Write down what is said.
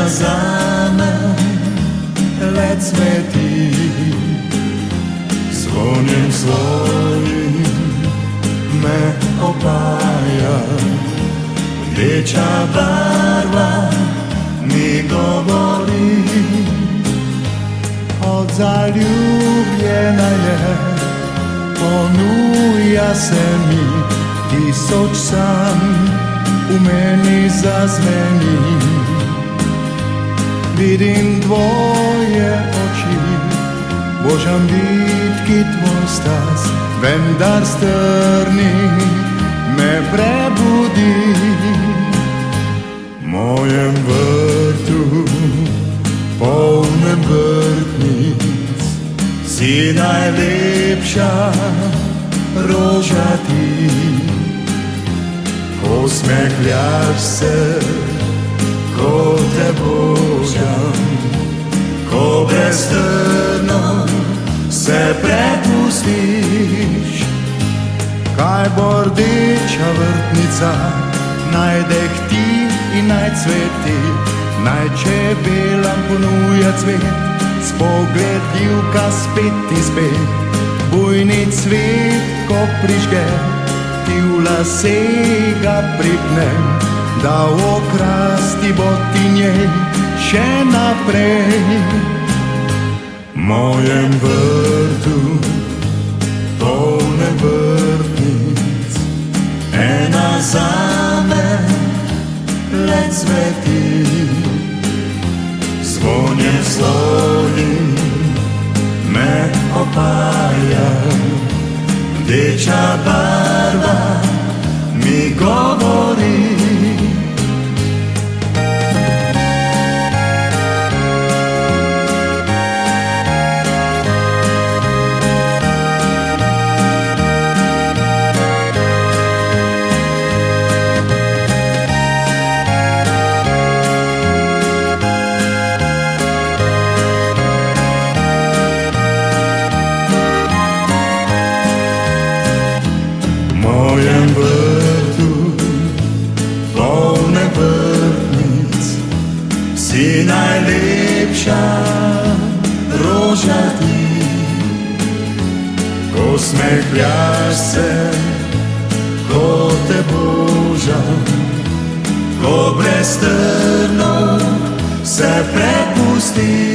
zame, let cveti, zvonjem svojim me opaja. Rdeča barva mi govori, od zaljubljena je, ponuja se mi, tisoč san v meni zazveni. Vidim tvoje oči, božam bitki tvoj stas, vendar strni me prebudi. V mojem vrtu, polnem vrtnic, si najlepša roža ti. Ko smehljaš se, ko te božam, ko brezstrno se prepustiš. Kaj bo rdeča vrtnica, naj dehti in naj cveti, naj čebelam ponuja cvet, spogled ljubka spet in spet. Bujni cvet, ko prižge, ti v lase ga pripnem, da okrasti bo ti njej še naprej. V mojem vrtu, polnem vrtnic, ena zame le cveti. Zvonjem svojim me opaja, rdeča barva mi govori. V mojem vrtu, polnem vrtnic, si najlepša roža ti. Ko smehljaš se, ko te božam, ko brezstrno se prepustiš.